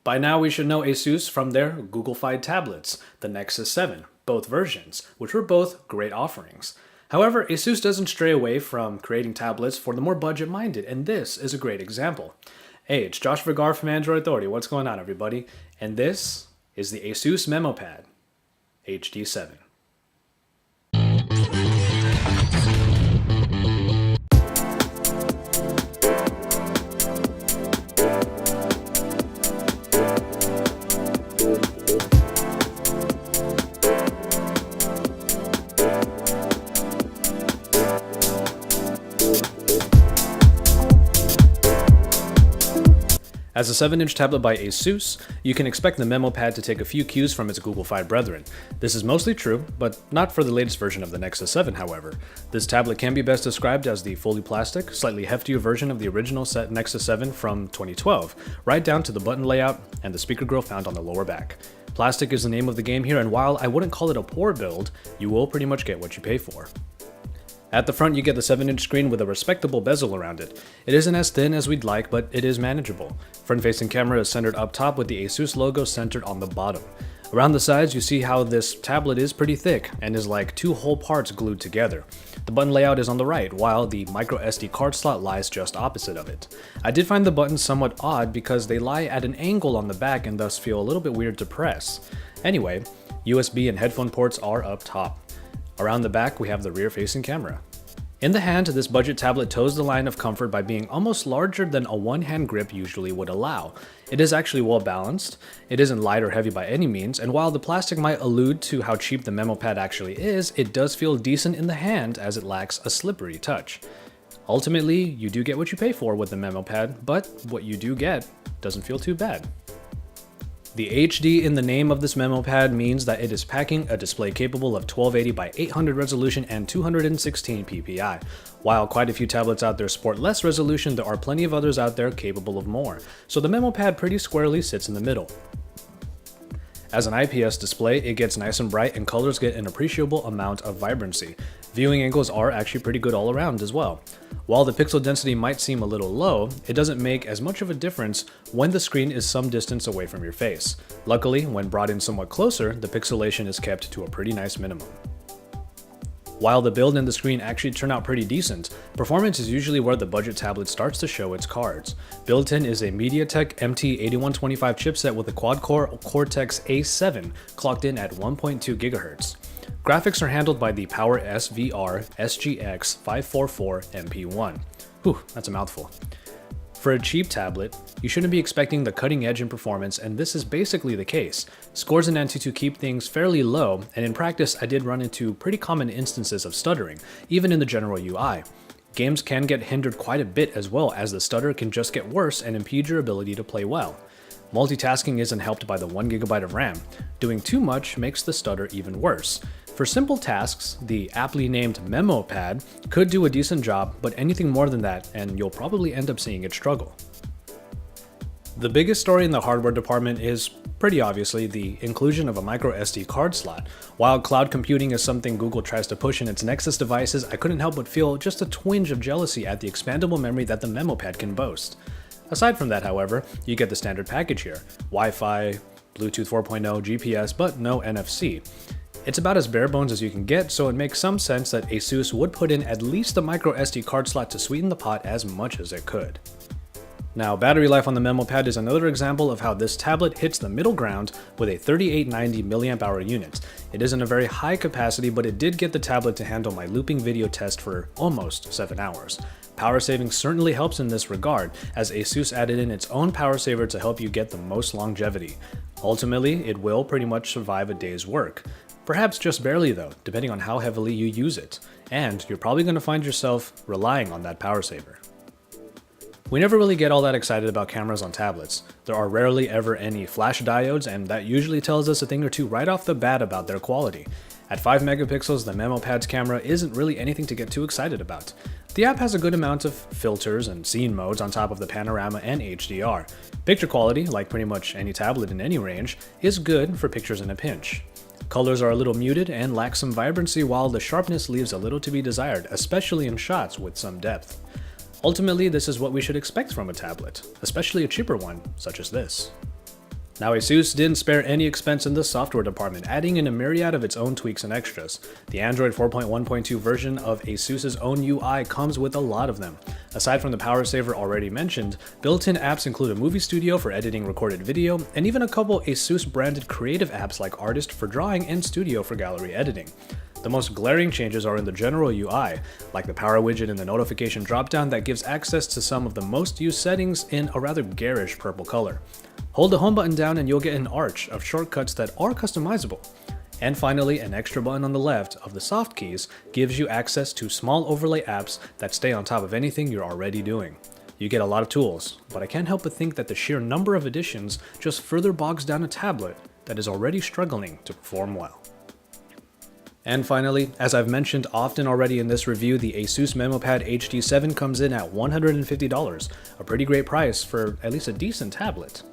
By now we should know ASUS from their Google-fied tablets, the Nexus 7, both versions, which were both great offerings. However, ASUS doesn't stray away from creating tablets for the more budget-minded, and this is a great example. Hey, it's Josh Vergara from Android Authority. What's going on, everybody? And this is the ASUS MEMO Pad HD7. As a 7-inch tablet by ASUS, you can expect the MEMO Pad to take a few cues from its Google-fied brethren. This is mostly true, but not for the latest version of the Nexus 7, however. This tablet can be best described as the fully plastic, slightly heftier version of the original Nexus 7 from 2012, right down to the button layout and the speaker grill found on the lower back. Plastic is the name of the game here, and while I wouldn't call it a poor build, you will pretty much get what you pay for. At the front, you get the 7-inch screen with a respectable bezel around it. It isn't as thin as we'd like, but it is manageable. Front-facing camera is centered up top with the ASUS logo centered on the bottom. Around the sides, you see how this tablet is pretty thick and is like two whole parts glued together. The button layout is on the right, while the micro SD card slot lies just opposite of it. I did find the buttons somewhat odd because they lie at an angle on the back and thus feel a little bit weird to press. Anyway, USB and headphone ports are up top. Around the back, we have the rear-facing camera. In the hand, this budget tablet toes the line of comfort by being almost larger than a one-hand grip usually would allow. It is actually well balanced, it isn't light or heavy by any means, and while the plastic might allude to how cheap the MEMO Pad actually is, it does feel decent in the hand as it lacks a slippery touch. Ultimately, you do get what you pay for with the MEMO Pad, but what you do get doesn't feel too bad. The HD in the name of this MEMO Pad means that it is packing a display capable of 1280 by 800 resolution and 216 ppi. While quite a few tablets out there sport less resolution, there are plenty of others out there capable of more, so the MEMO Pad pretty squarely sits in the middle. As an IPS display, it gets nice and bright and colors get an appreciable amount of vibrancy. Viewing angles are actually pretty good all around as well. While the pixel density might seem a little low, it doesn't make as much of a difference when the screen is some distance away from your face. Luckily, when brought in somewhat closer, the pixelation is kept to a pretty nice minimum. While the build and the screen actually turn out pretty decent, performance is usually where the budget tablet starts to show its cards. Built-in is a MediaTek MT8125 chipset with a quad-core Cortex A7 clocked in at 1.2 GHz. Graphics are handled by the Power SVR SGX 544 MP1. Whew, that's a mouthful. For a cheap tablet, you shouldn't be expecting the cutting edge in performance, and this is basically the case. Scores in Antutu keep things fairly low, and in practice I did run into pretty common instances of stuttering, even in the general UI. Games can get hindered quite a bit as well, as the stutter can just get worse and impede your ability to play well. Multitasking isn't helped by the 1GB of RAM. Doing too much makes the stutter even worse. For simple tasks, the aptly named MEMO Pad could do a decent job, but anything more than that, and you'll probably end up seeing it struggle. The biggest story in the hardware department is, pretty obviously, the inclusion of a micro SD card slot. While cloud computing is something Google tries to push in its Nexus devices, I couldn't help but feel just a twinge of jealousy at the expandable memory that the MEMO Pad can boast. Aside from that, however, you get the standard package here: Wi-Fi, Bluetooth 4.0, GPS, but no NFC. It's about as bare bones as you can get, so it makes some sense that ASUS would put in at least a micro SD card slot to sweeten the pot as much as it could. Now, battery life on the MEMO Pad is another example of how this tablet hits the middle ground with a 3890 mAh unit. It isn't a very high capacity, but it did get the tablet to handle my looping video test for almost 7 hours. Power saving certainly helps in this regard, as ASUS added in its own power saver to help you get the most longevity. Ultimately, it will pretty much survive a day's work. Perhaps just barely though, depending on how heavily you use it, and you're probably going to find yourself relying on that power saver. We never really get all that excited about cameras on tablets. There are rarely ever any flash diodes, and that usually tells us a thing or two right off the bat about their quality. At 5 megapixels, the MEMO Pad's camera isn't really anything to get too excited about. The app has a good amount of filters and scene modes on top of the panorama and HDR. Picture quality, like pretty much any tablet in any range, is good for pictures in a pinch. Colors are a little muted and lack some vibrancy, while the sharpness leaves a little to be desired, especially in shots with some depth. Ultimately, this is what we should expect from a tablet, especially a cheaper one such as this. Now, ASUS didn't spare any expense in the software department, adding in a myriad of its own tweaks and extras. The Android 4.1.2 version of ASUS's own UI comes with a lot of them. Aside from the power saver already mentioned, built-in apps include a movie studio for editing recorded video, and even a couple ASUS-branded creative apps like Artist for drawing and Studio for gallery editing. The most glaring changes are in the general UI, like the power widget in the notification dropdown that gives access to some of the most used settings in a rather garish purple color. Hold the home button down and you'll get an arch of shortcuts that are customizable. And finally, an extra button on the left of the soft keys gives you access to small overlay apps that stay on top of anything you're already doing. You get a lot of tools, but I can't help but think that the sheer number of additions just further bogs down a tablet that is already struggling to perform well. And finally, as I've mentioned often already in this review, the ASUS MEMO Pad HD7 comes in at $150, a pretty great price for at least a decent tablet.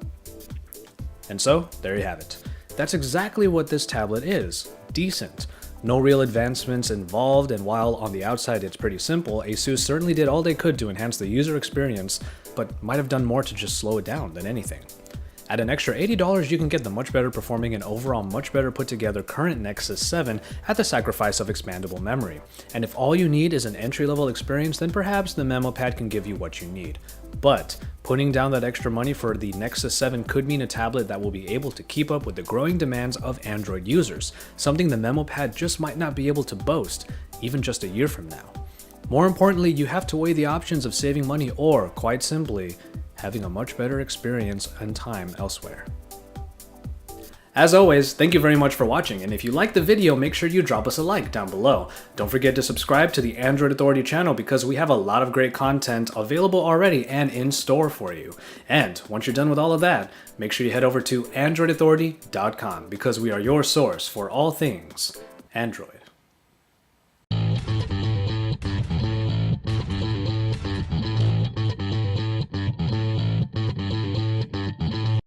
And so, there you have it. That's exactly what this tablet is, decent. No real advancements involved, and while on the outside it's pretty simple, ASUS certainly did all they could to enhance the user experience, but might have done more to just slow it down than anything. At an extra $80, you can get the much better performing and overall much better put together current Nexus 7 at the sacrifice of expandable memory. And if all you need is an entry-level experience, then perhaps the MEMO Pad can give you what you need. But putting down that extra money for the Nexus 7 could mean a tablet that will be able to keep up with the growing demands of Android users, something the MEMO Pad just might not be able to boast, even just a year from now. More importantly, you have to weigh the options of saving money or, quite simply, having a much better experience and time elsewhere. As always, thank you very much for watching, and if you liked the video, make sure you drop us a like down below. Don't forget to subscribe to the Android Authority channel because we have a lot of great content available already and in store for you. And once you're done with all of that, make sure you head over to androidauthority.com because we are your source for all things Android.